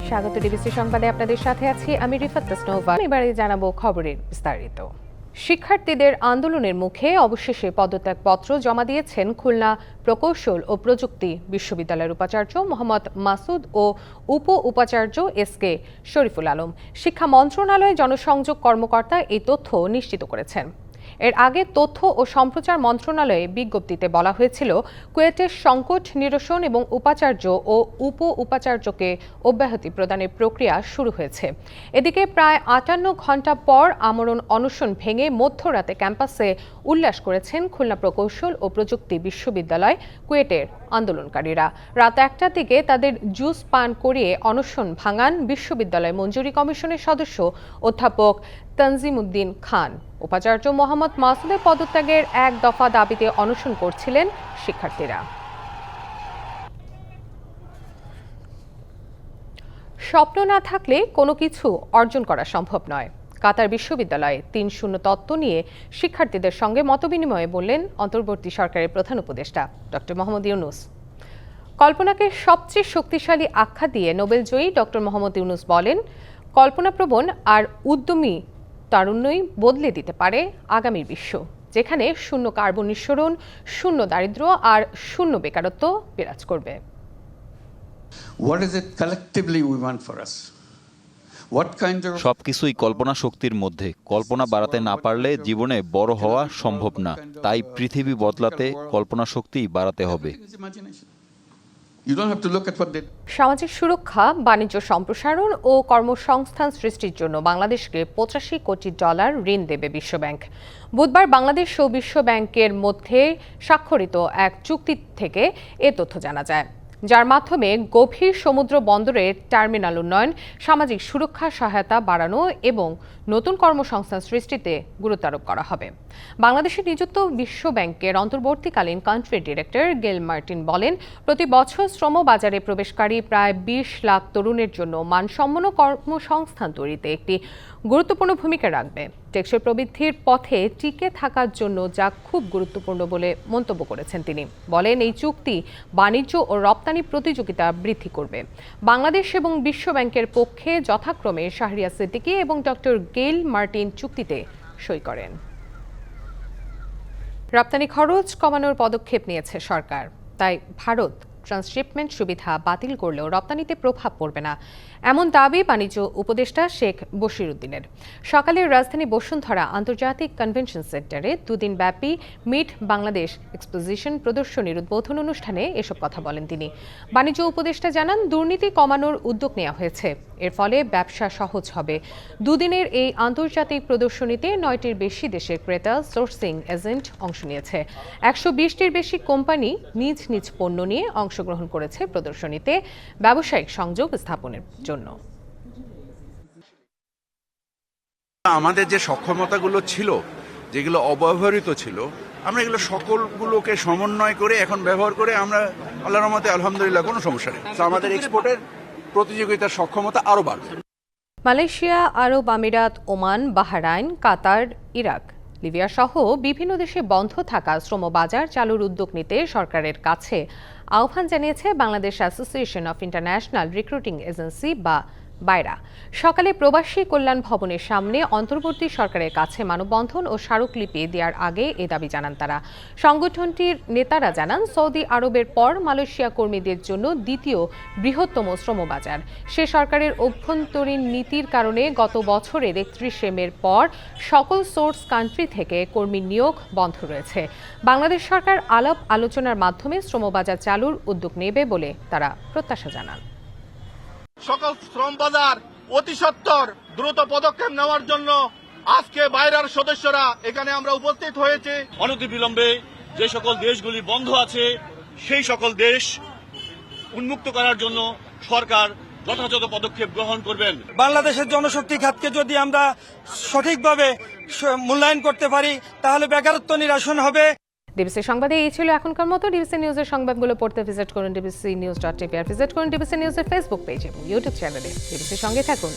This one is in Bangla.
স্বাগত ডিবিসি সংবাদে আপনাদের সাথে আছি আমি রিফাত তাসনোভা। এবারে জানাবো খবরের বিস্তারিত। শিক্ষার্থীদের আন্দোলনের মুখে অবশেষে পদত্যাগপত্র জমা দিয়েছেন খুলনা প্রকৌশল ও প্রযুক্তি বিশ্ববিদ্যালয়ের উপাচার্য মোহাম্মদ মাসুদ ও উপাচার্য এসকে শরীফুল আলম। শিক্ষা মন্ত্রণালয়ের জনসংযোগ কর্মকর্তা এই তথ্য নিশ্চিত করেছেন। এর আগে তথ্য ও সম্প্রচার মন্ত্রণালয়ে বিজ্ঞপ্তিতে বলা হয়েছিল, কুয়েটের সংকট নিরসন এবং উপাচার্য ও উপাচার্যকে অব্যাহতি প্রদানের প্রক্রিয়া শুরু হয়েছে। এদিকে প্রায় 58 ঘণ্টা পর আমরণ অনশন ভেঙে মধ্যরাতে ক্যাম্পাসে উল্লাস করেছেন খুলনা প্রকৌশল ও প্রযুক্তি বিশ্ববিদ্যালয় কুয়েটের আন্দোলনকারীরা। রাত 1টার দিকে তাদের জুস পান করিয়ে অনশন ভাঙান বিশ্ববিদ্যালয় মঞ্জুরি কমিশনের সদস্য অধ্যাপক তানজিমউদ্দিন খান। উপাচার্য মোহাম্মদ মাসুদের পদত্যাগের এক দফা দাবিতে অনশন করছিলেন শিক্ষার্থীরা। স্বপ্ন না থাকলে কোনো কিছু অর্জন করা সম্ভব নয়। কাতার বিশ্ববিদ্যালয়ে 3-0 তত্ত্ব নিয়ে শিক্ষার্থীদের সঙ্গে মতবিনিময়ে বললেন অন্তর্বর্তী সরকারের প্রধান উপদেষ্টা ডক্টর মোহাম্মদ ইউনূস। কল্পনাকে সবচেয়ে শক্তিশালী আখ্যা দিয়ে নোবেলজয়ী ডক্টর মোহাম্মদ ইউনূস বলেন, কল্পনাপ্রবণ আর উদ্যমী তারুণ্যই বদলে দিতে পারে আগামীর বিশ্ব, যেখানে শূন্য কার্বন নিঃসরণ, শূন্য দারিদ্র্য আর শূন্য বেকারত্ব বিরাজ করবে। সবকিছুই কল্পনা শক্তির মধ্যে। কল্পনা বাড়াতে না পারলে জীবনে বড় হওয়া সম্ভব না। তাই পৃথিবী বদলাতে কল্পনা শক্তি বাড়াতে হবে। সামাজিক সুরক্ষা, বাণিজ্য সম্প্রসারণ ও কর্মসংস্থান সৃষ্টির জন্য বাংলাদেশকে $85 কোটি ঋণ দেবে বিশ্বব্যাংক। বুধবার বাংলাদেশ ও বিশ্বব্যাংকের মধ্যে স্বাক্ষরিত এক চুক্তি থেকে এ তথ্য জানা যায়, যার মাধ্যমে গভীর সমুদ্র বন্দরের টার্মিনাল উন্নয়ন, সামাজিক সুরক্ষা সহায়তা বাড়ানো এবং নতুন কর্মসংস্থান সৃষ্টিতে গুরুত্ব আরোপ করা হবে। বাংলাদেশের নিযুক্ত বিশ্ব ব্যাংকের অন্তর্বর্তীকালীন কান্ট্রি ডিরেক্টর গেল মার্টিন বলেন, প্রতি বছর শ্রম বাজারে প্রবেশকারী প্রায় 20 লাখ তরুণের জন্য মানসম্পন্ন কর্মসংস্থান তৈরিতে একটি গুরুত্বপূর্ণ ভূমিকা রাখবে। টেকসই প্রবৃদ্ধির পথে টিকে থাকার জন্য যা খুব গুরুত্বপূর্ণ বলে মন্তব্য করেছেন তিনি। বলেন, এই চুক্তি বাণিজ্য ও রপ্তানি প্রতিযোগিতা বৃদ্ধি করবে। বাংলাদেশ এবং বিশ্ব ব্যাংকের পক্ষে যথাক্রমে শাহরিয়া সিদ্দিকী এবং ডক্টর গেল মার্টিন চুক্তিতে সই করেন। রপ্তানি খরচ কমানোর পদক্ষেপ নিয়েছে সরকার, তাই ভারত ট্রান্সশিপমেন্ট সুবিধা বাতিল করলেও রপ্তানিতে প্রভাব পড়বে না, এমন দাবি বাণিজ্য উপদেষ্টা শেখ বশিরউদ্দিনের। সকালে রাজধানী বসুন্ধরা আন্তর্জাতিক কনভেনশন সেন্টারে 2 দিনব্যাপী মিট বাংলাদেশ এক্সপোজিশন প্রদর্শনীর উদ্বোধন অনুষ্ঠানে এসব কথা বলেন তিনি। বাণিজ্য উপদেষ্টা জানান, দুর্নীতি কমানোর উদ্যোগ নেওয়া হয়েছে, এর ফলে ব্যবসা সহজ হবে। 2 দিনের এই আন্তর্জাতিক প্রদর্শনীতে 9টির বেশি দেশের ক্রেতা, সোর্সিং এজেন্ট অংশ নিয়েছে। 120টির বেশি কোম্পানি নিজ নিজ পণ্য নিয়ে অংশগ্রহণ করেছে প্রদর্শনীতে ব্যবসায়িক সংযোগ স্থাপনের জন্য। আমাদের যে সক্ষমতাগুলো ছিল, যেগুলো অব্যবহৃত ছিল, আমরা এগুলো সকলগুলোকে সমন্বয় করে এখন ব্যবহার করে আমরা আল্লাহর রহমতে আলহামদুলিল্লাহ কোনো সমস্যা নেই। আমাদের এক্সপোর্টের প্রতিযোগিতার সক্ষমতা আরো বাড়বে। মালয়েশিয়া, আরব আমিরাত, ওমান, বাহরাইন, কাতার, ইরাক, লিবিয়া সহ বিভিন্ন দেশে বন্ধ থাকা শ্রমবাজার চালুর উদ্যোগ নিতে সরকারের কাছে আহ্বান জানিয়েছে Bangladesh association of international recruiting agency বা বাইরা। সকালে প্রবাসী কল্যাণ ভবনের সামনে অন্তর্বর্তী সরকারের কাছে মানববন্ধন ও স্মারকলিপি দেওয়ার আগে এ দাবি জানান তারা। সংগঠনটির নেতারা জানান, সৌদি আরবের পর মালয়েশিয়া কর্মীদের জন্য দ্বিতীয় বৃহত্তম শ্রমবাজার। সে সরকারের অভ্যন্তরীণ নীতির কারণে গত বছরের 31 মের পর সকল সোর্স কান্ট্রি থেকে কর্মী নিয়োগ বন্ধ রয়েছে। বাংলাদেশ সরকার আলাপ আলোচনার মাধ্যমে শ্রমবাজার চালুর উদ্যোগ নেবে বলে তারা প্রত্যাশা জানান। সকল শ্রম বাজার অতি সত্বর দ্রুত পদক্ষেপ নেওয়ার জন্য আজকে বাইরের সদস্যরা এখানে আমরা উপস্থিত হয়েছে। অনতিবিলম্বে যে সকল দেশগুলি বন্ধ আছে সেই সকল দেশ উন্মুক্ত করার জন্য সরকার যথাযথ পদক্ষেপ গ্রহণ করবেন। বাংলাদেশের জনশক্তি খাতকে যদি আমরা সঠিকভাবে মূল্যায়ন করতে পারি তাহলে বেকারত্ব নিরসন হবে। ডিবিসি সংবাদে এই ছিল এখনকার মতো। ডিবিসি নিউজের সংবাদগুলো পড়তে ভিজিট করুন dbcnews.tv আর ভিজিট করুন ডিবিসি নিউজের ফেসবুক পেজ এবং ইউটিউব চ্যানেলে। ডিবিসির সঙ্গে থাকুন।